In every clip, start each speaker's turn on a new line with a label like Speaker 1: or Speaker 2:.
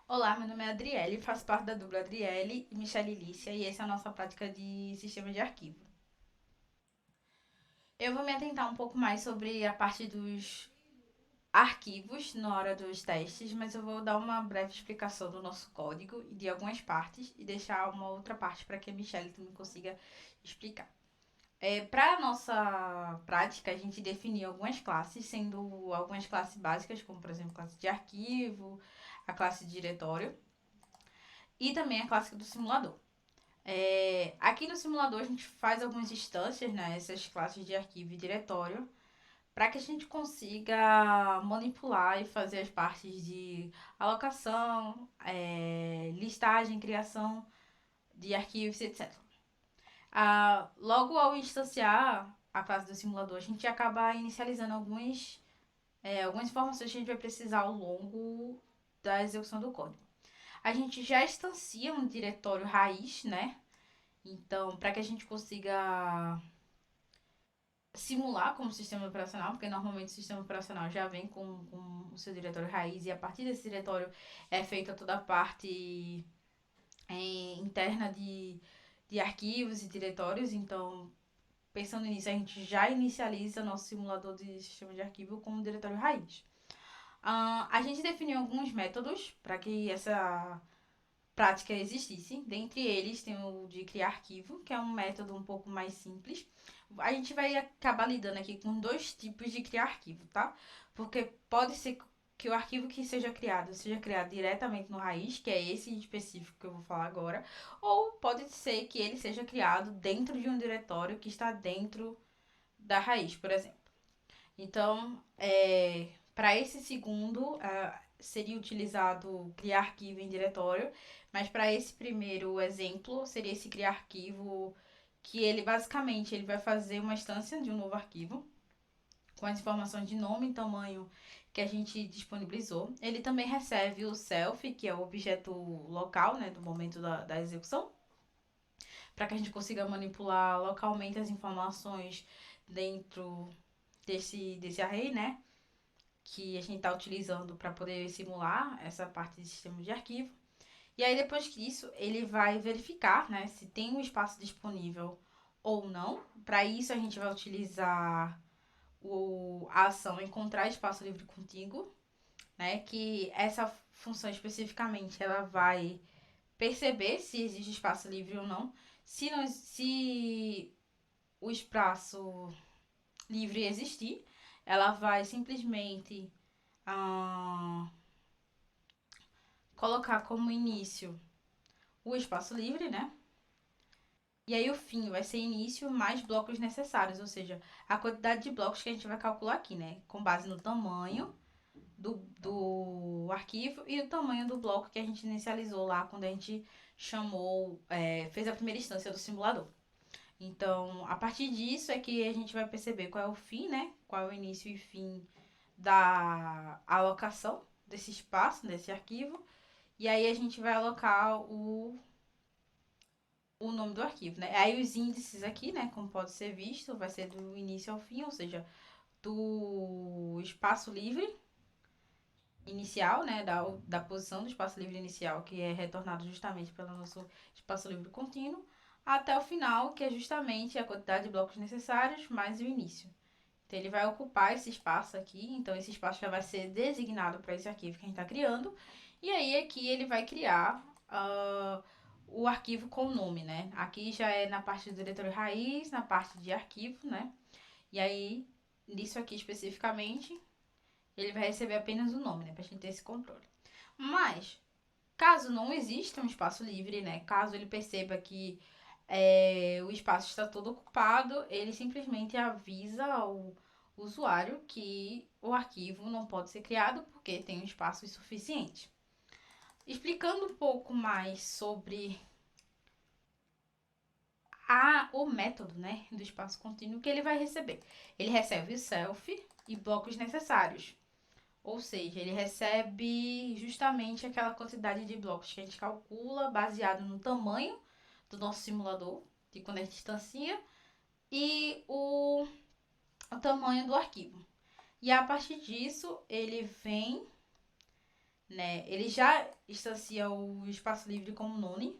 Speaker 1: Olá, meu nome é Adriele, faço parte da dupla Adriele e Michelle Lícia e essa é a nossa prática de sistema de arquivo. Eu vou me atentar um pouco mais sobre a parte dos arquivos na hora dos testes, mas eu vou dar uma breve explicação do nosso código e de algumas partes e deixar uma outra parte para que a Michelle também consiga explicar. Para a nossa prática, a gente definiu algumas classes, sendo algumas classes básicas, como por exemplo a classe de arquivo, a classe de diretório e também a classe do simulador. Aqui no simulador a gente faz algumas instâncias, né, essas classes de arquivo e diretório, para que a gente consiga manipular e fazer as partes de alocação, listagem, criação de arquivos, etc. Logo ao instanciar a classe do simulador, a gente acaba inicializando algumas informações que a gente vai precisar ao longo da execução do código. A gente já instancia um diretório raiz, né? Então, para que a gente consiga simular como sistema operacional, porque normalmente o sistema operacional já vem com o seu diretório raiz e a partir desse diretório é feita toda a parte interna de arquivos e diretórios. Então, pensando nisso, a gente já inicializa nosso simulador de sistema de arquivo com o diretório raiz. A gente definiu alguns métodos para que essa prática existisse. Dentre eles tem o de criar arquivo, que é um método um pouco mais simples. A gente vai acabar lidando aqui com dois tipos de criar arquivo, tá? Porque pode ser que o arquivo que seja criado diretamente no raiz, que é esse específico que eu vou falar agora, ou pode ser que ele seja criado dentro de um diretório que está dentro da raiz, por exemplo. Então, para esse segundo, seria utilizado criar arquivo em diretório, mas para esse primeiro exemplo, seria esse criar arquivo que ele basicamente ele vai fazer uma instância de um novo arquivo com as informações de nome e tamanho que a gente disponibilizou. Ele também recebe o self, que é o objeto local, né, do momento da execução, para que a gente consiga manipular localmente as informações dentro desse array, né? Que a gente está utilizando para poder simular essa parte de sistema de arquivo. E aí, depois disso, ele vai verificar, né, se tem um espaço disponível ou não. Para isso, a gente vai utilizar a ação encontrar espaço livre contigo, né, que essa função especificamente ela vai perceber se existe espaço livre ou não. Se o espaço livre existir, ela vai simplesmente ah, colocar como início o espaço livre, né? E aí o fim vai ser início mais blocos necessários, ou seja, a quantidade de blocos que a gente vai calcular aqui, né? Com base no tamanho do arquivo e o tamanho do bloco que a gente inicializou lá quando a gente fez a primeira instância do simulador. Então, a partir disso é que a gente vai perceber qual é o fim, né? Qual é o início e fim da alocação desse espaço, desse arquivo. E aí a gente vai alocar o nome do arquivo, né? Aí os índices aqui, né, como pode ser visto, vai ser do início ao fim, ou seja, do espaço livre inicial, né, da posição do espaço livre inicial, que é retornado justamente pelo nosso espaço livre contínuo, até o final, que é justamente a quantidade de blocos necessários mais o início. Então, ele vai ocupar esse espaço aqui, então esse espaço já vai ser designado para esse arquivo que a gente está criando, e aí aqui ele vai criar o arquivo com o nome, né? Aqui já é na parte do diretório raiz, na parte de arquivo, né? E aí, nisso aqui especificamente, ele vai receber apenas o nome, né? Pra gente ter esse controle. Mas, caso não exista um espaço livre, né? Caso ele perceba que o espaço está todo ocupado, ele simplesmente avisa ao usuário que o arquivo não pode ser criado porque tem um espaço insuficiente. Explicando um pouco mais sobre o método, né, do espaço contínuo que ele vai receber. Ele recebe o self e blocos necessários. Ou seja, ele recebe justamente aquela quantidade de blocos que a gente calcula baseado no tamanho do nosso simulador, de quando a gente distancia, e o tamanho do arquivo. E a partir disso, ele vem né? Ele já instancia o espaço livre como none,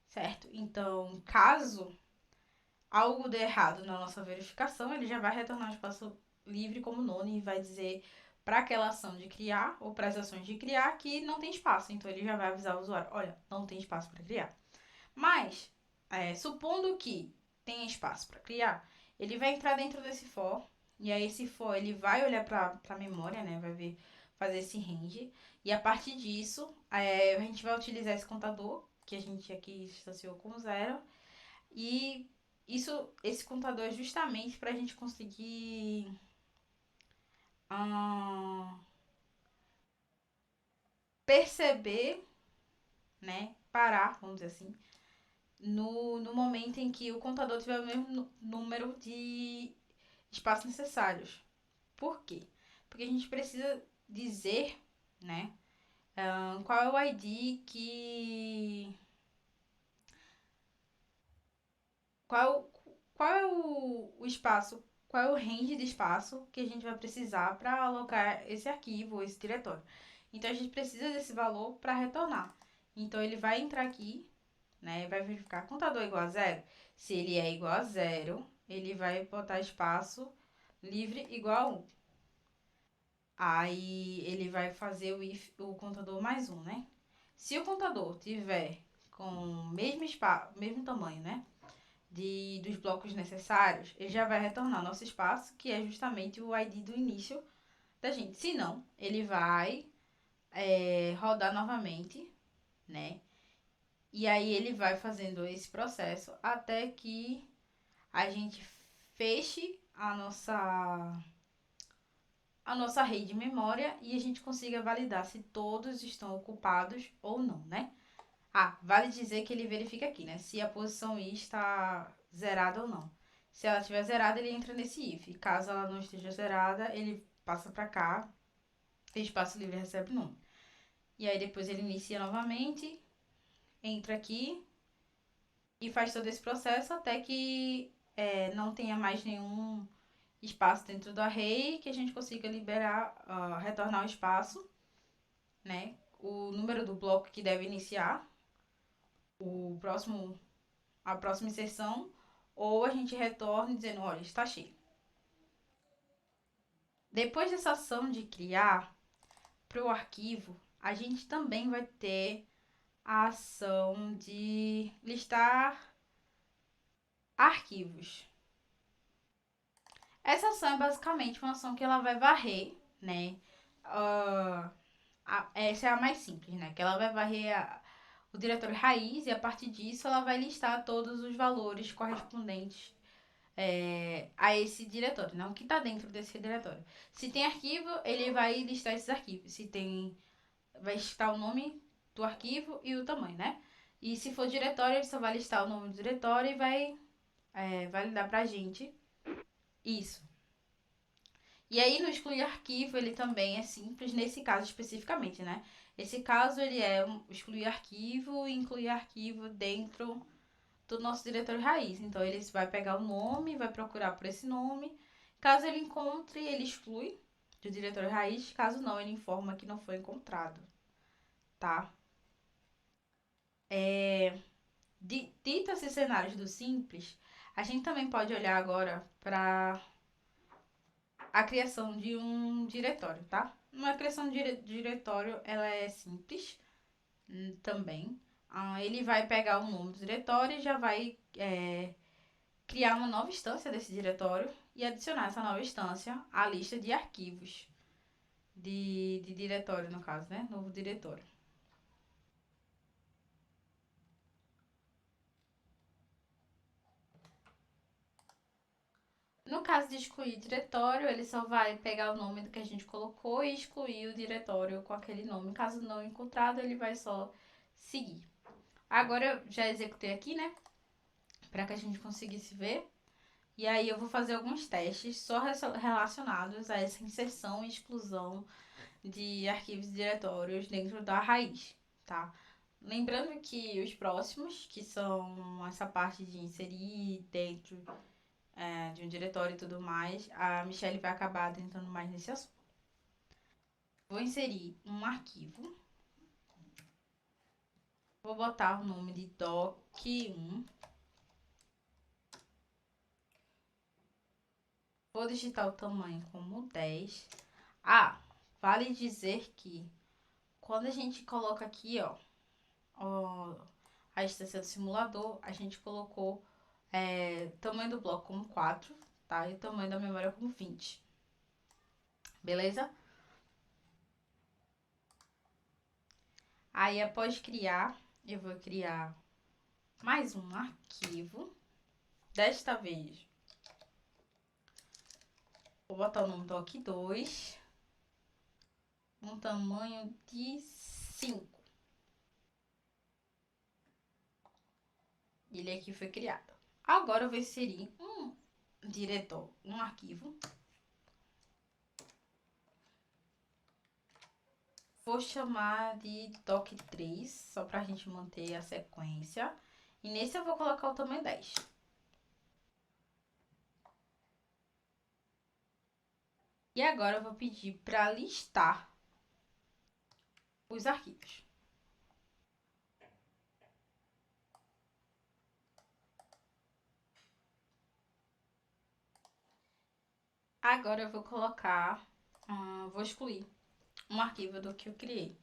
Speaker 1: certo? Então, caso algo dê errado na nossa verificação, ele já vai retornar o espaço livre como none e vai dizer para aquela ação de criar ou para as ações de criar que não tem espaço. Então, ele já vai avisar o usuário: olha, não tem espaço para criar. Mas, supondo que tenha espaço para criar, ele vai entrar dentro desse for, e aí esse for ele vai olhar para a memória, né? Vai ver, fazer esse range, e a partir disso, a gente vai utilizar esse contador, que a gente aqui instanciou como zero, e esse contador é justamente para a gente conseguir ah, perceber, né? Parar, vamos dizer assim, no momento em que o contador tiver o mesmo número de espaços necessários. Por quê? Porque a gente precisa dizer, né, qual é o ID que... Qual, qual é o espaço, qual é o range de espaço que a gente vai precisar para alocar esse arquivo, esse diretório. Então, a gente precisa desse valor para retornar. Então, ele vai entrar aqui, né, vai verificar contador igual a zero. Se ele é igual a zero, ele vai botar espaço livre igual a 1. Aí ele vai fazer o contador mais um, né? Se o contador tiver com o mesmo tamanho, né? Dos blocos necessários, ele já vai retornar nosso espaço, que é justamente o ID do início da gente. Se não, ele vai rodar novamente, né? E aí ele vai fazendo esse processo até que a gente feche a nossa rede de memória e a gente consiga validar se todos estão ocupados ou não, né? Ah, vale dizer que ele verifica aqui, né? Se a posição i está zerada ou não. Se ela estiver zerada, ele entra nesse if. Caso ela não esteja zerada, ele passa para cá, tem espaço livre, recebe o nome. E aí depois ele inicia novamente, entra aqui e faz todo esse processo até que não tenha mais nenhum espaço dentro do array, que a gente consiga liberar, retornar o espaço, né? O número do bloco que deve iniciar o próximo, a próxima inserção, ou a gente retorna dizendo, olha, está cheio. Depois dessa ação de criar para o arquivo, a gente também vai ter a ação de listar arquivos. Essa ação é basicamente uma ação que ela vai varrer, né? Uh, essa é a mais simples, né? Que ela vai varrer o diretório raiz e a partir disso ela vai listar todos os valores correspondentes a esse diretório, não o que está dentro desse diretório. Se tem arquivo, ele vai listar esses arquivos. Se tem, vai listar o nome do arquivo e o tamanho, né? E se for diretório, ele só vai listar o nome do diretório e vai validar pra gente isso. E aí, no excluir arquivo, ele também é simples nesse caso especificamente, né? Esse caso, ele é excluir arquivo e incluir arquivo dentro do nosso diretório raiz. Então, ele vai pegar o nome, vai procurar por esse nome. Caso ele encontre, ele exclui do diretório raiz. Caso não, ele informa que não foi encontrado, tá? Dito esses cenários do simples, a gente também pode olhar agora para a criação de um diretório, tá? Uma criação de diretório, ela é simples também. Ele vai pegar o nome do diretório e já vai criar uma nova instância desse diretório e adicionar essa nova instância à lista de arquivos de diretório, no caso, né? Novo diretório. No caso de excluir diretório, ele só vai pegar o nome do que a gente colocou e excluir o diretório com aquele nome. Caso não encontrado, ele vai só seguir. Agora eu já executei aqui, né? Para que a gente conseguisse ver. E aí eu vou fazer alguns testes só relacionados a essa inserção e exclusão de arquivos e diretórios dentro da raiz, tá? Lembrando que os próximos, que são essa parte de inserir dentro de um diretório e tudo mais, a Michelle vai acabar adentrando mais nesse assunto. Vou inserir um arquivo. Vou botar o nome de doc1. Vou digitar o tamanho como 10. Ah, vale dizer que quando a gente coloca aqui, ó, a extensão do simulador, a gente colocou tamanho do bloco como 4, tá? E o tamanho da memória como 20. Beleza? Aí, após criar, eu vou criar mais um arquivo. Desta vez, vou botar o nome doc2, um tamanho de 5. Ele aqui foi criado. Agora eu vou inserir um diretor, um arquivo. Vou chamar de doc3, só pra gente manter a sequência. E nesse eu vou colocar o tamanho 10. E agora eu vou pedir para listar os arquivos. Agora eu vou colocar, vou excluir um arquivo do que eu criei.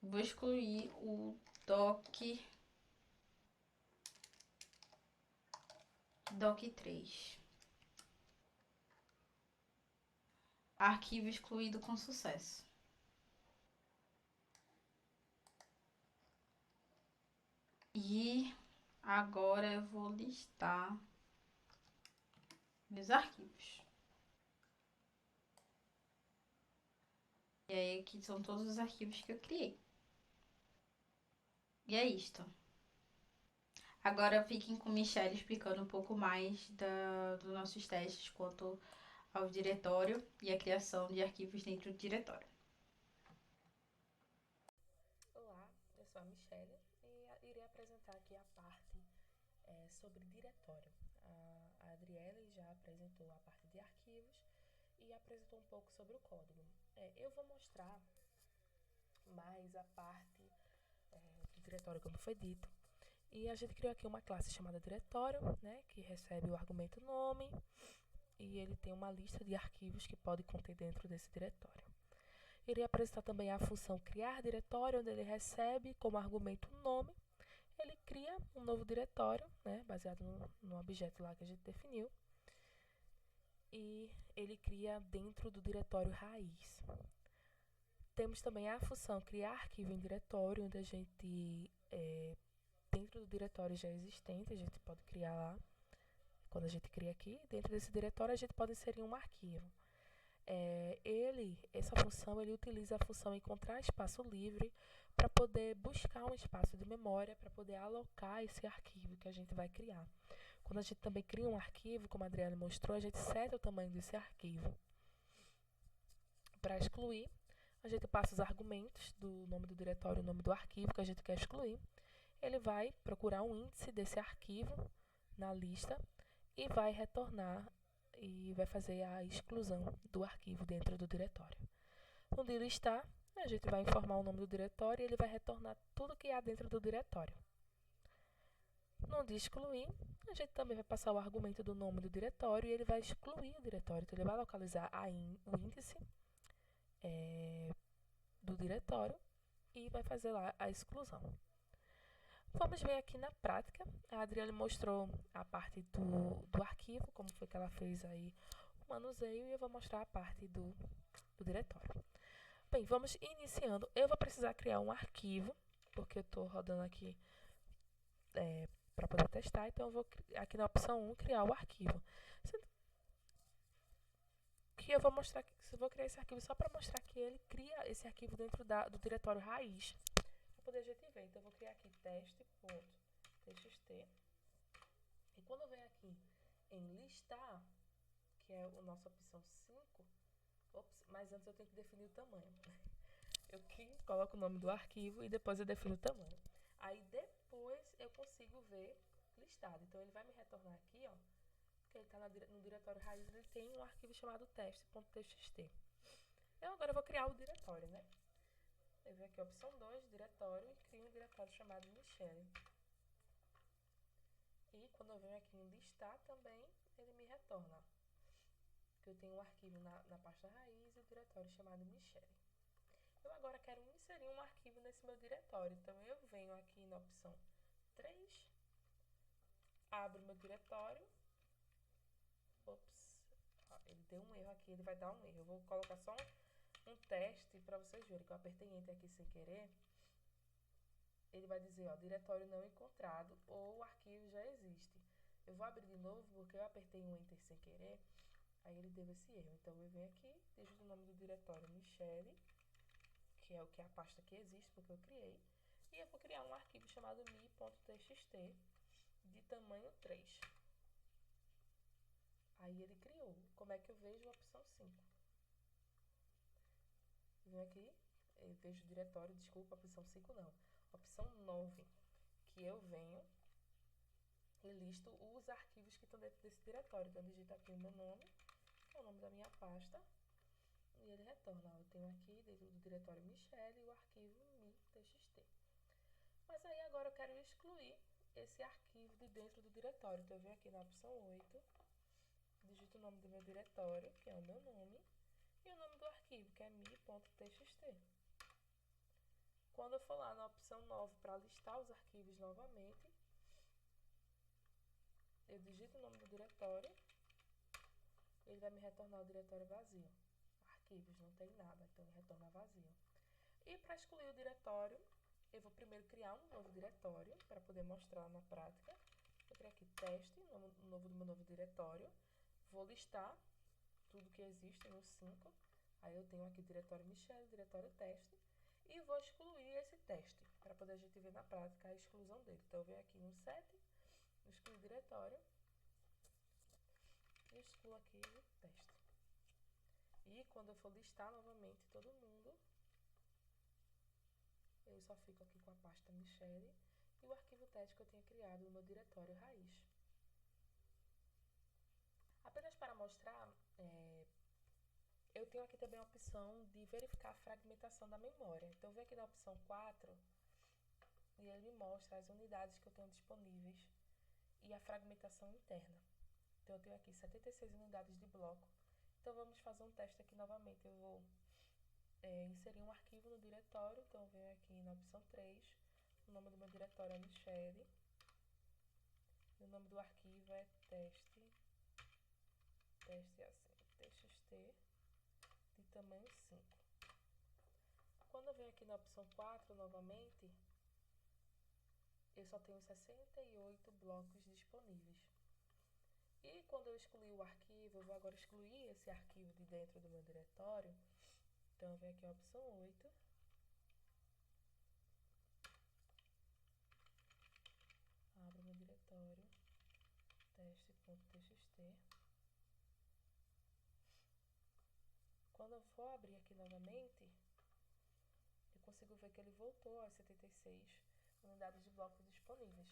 Speaker 1: Vou excluir o doc3. Arquivo excluído com sucesso. E agora eu vou listar os arquivos. E aí aqui são todos os arquivos que eu criei. E é isto. Agora fiquem com Michelle explicando um pouco mais dos nossos testes quanto ao diretório e a criação de arquivos dentro do diretório.
Speaker 2: Olá, eu sou a Michelle e irei apresentar aqui a parte sobre diretório. A Adriele já apresentou a parte de arquivos e apresentou um pouco sobre o código. Eu vou mostrar mais a parte do diretório, como foi dito. E a gente criou aqui uma classe chamada diretório, né, que recebe o argumento nome e ele tem uma lista de arquivos que pode conter dentro desse diretório. Irei apresentar também a função criar diretório, onde ele recebe como argumento o nome. Ele cria um novo diretório, né, baseado no objeto lá que a gente definiu. E ele cria dentro do diretório raiz. Temos também a função criar arquivo em diretório, onde a gente, dentro do diretório já existente, a gente pode criar lá. Quando a gente cria aqui, dentro desse diretório a gente pode inserir um arquivo. Essa função, ele utiliza a função encontrar espaço livre para poder buscar um espaço de memória, para poder alocar esse arquivo que a gente vai criar. Quando a gente também cria um arquivo, como a Adriana mostrou, a gente seta o tamanho desse arquivo. Para excluir, a gente passa os argumentos do nome do diretório e o nome do arquivo que a gente quer excluir. Ele vai procurar um índice desse arquivo na lista e vai retornar e vai fazer a exclusão do arquivo dentro do diretório. No de listar, a gente vai informar o nome do diretório e ele vai retornar tudo que há dentro do diretório. No de excluir, a gente também vai passar o argumento do nome do diretório e ele vai excluir o diretório. Então, ele vai localizar o índice do diretório e vai fazer lá a exclusão. Vamos ver aqui na prática. A Adriane mostrou a parte do arquivo, como foi que ela fez aí o manuseio, e eu vou mostrar a parte do diretório. Bem, vamos iniciando. Eu vou precisar criar um arquivo, porque eu estou rodando aqui para poder testar, então eu vou aqui na opção 1 criar o arquivo. Que eu vou mostrar, eu vou criar esse arquivo só para mostrar que ele cria esse arquivo dentro do diretório raiz. Para poder a gente ver. Então eu vou criar aqui teste.txt. E quando eu venho aqui em listar, que é a nossa opção 5, mas antes eu tenho que definir o tamanho. Eu coloco o nome do arquivo e depois eu defino o tamanho. Aí depois eu consigo ver listado. Então ele vai me retornar aqui, ó, que ele está no diretório raiz, ele tem um arquivo chamado teste.txt. Eu agora vou criar o diretório, né? Eu venho aqui a opção 2, diretório, e crio um diretório chamado Michele. E quando eu venho aqui em listar também, ele me retorna que eu tenho um arquivo na pasta raiz e o diretório chamado Michele. Eu agora quero inserir um arquivo nesse meu diretório, então eu venho aqui na opção 3, abro meu diretório. Ops, ele deu um erro aqui, ele vai dar um erro. Eu vou colocar só um teste para vocês verem que eu apertei Enter aqui sem querer. Ele vai dizer, ó, diretório não encontrado ou o arquivo já existe. Eu vou abrir de novo porque eu apertei um Enter sem querer, aí ele deu esse erro. Então eu venho aqui, digito o nome do diretório Michele, que é o que é a pasta que existe porque eu criei, e eu vou criar um arquivo chamado mi.txt de tamanho 3. Aí ele criou. Como é que eu vejo a opção 5? Venho aqui, eu vejo o diretório, desculpa, a opção 5 não. Opção 9, que eu venho e listo os arquivos que estão dentro desse diretório. Então, eu digito aqui o meu nome, que é o nome da minha pasta, e ele retorna. Eu tenho aqui dentro do diretório Michele o arquivo mi.txt. Mas aí agora eu quero excluir esse arquivo de dentro do diretório. Então, eu venho aqui na opção 8, digito o nome do meu diretório, que é o meu nome, e o nome do arquivo, que é mi.txt. Quando eu for lá na opção 9 para listar os arquivos novamente, eu digito o nome do diretório, ele vai me retornar o diretório vazio. Arquivos, não tem nada, então ele retorna vazio. E para excluir o diretório, eu vou primeiro criar um novo diretório para poder mostrar na prática. Eu criei aqui teste, o novo do meu novo diretório. Vou listar tudo que existe no 5. Aí eu tenho aqui o diretório Michele, diretório teste. E vou excluir esse teste, para poder a gente ver na prática a exclusão dele. Então eu venho aqui no 7, excluir o diretório. E excluo aqui o teste. E quando eu for listar novamente todo mundo, eu só fico aqui com a pasta Michele e o arquivo teste que eu tinha criado no meu diretório raiz. Apenas para mostrar, eu tenho aqui também a opção de verificar a fragmentação da memória. Então, eu venho aqui na opção 4 e ele me mostra as unidades que eu tenho disponíveis e a fragmentação interna. Então, eu tenho aqui 76 unidades de bloco. Então, vamos fazer um teste aqui novamente. Eu vou inserir um arquivo no diretório. Então, eu venho aqui na opção 3. O nome do meu diretório é Michele. E o nome do arquivo é teste assim, txt, de tamanho 5. Quando eu venho aqui na opção 4 novamente, eu só tenho 68 blocos disponíveis. E quando eu excluir o arquivo, eu vou agora excluir esse arquivo de dentro do meu diretório. Então, eu venho aqui a opção 8. Abro meu diretório, teste.txt. Quando eu for abrir aqui novamente, eu consigo ver que ele voltou às 76 unidades de bloco disponíveis.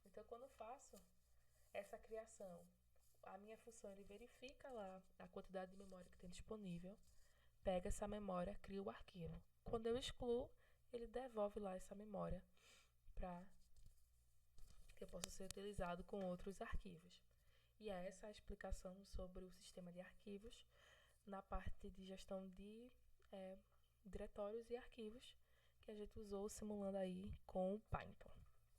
Speaker 2: Então, quando eu faço essa criação, a minha função ele verifica lá a quantidade de memória que tem disponível, pega essa memória, cria o arquivo. Quando eu excluo, ele devolve lá essa memória para que possa ser utilizado com outros arquivos. E é essa a explicação sobre o sistema de arquivos na parte de gestão de diretórios e arquivos que a gente usou simulando aí com o Python.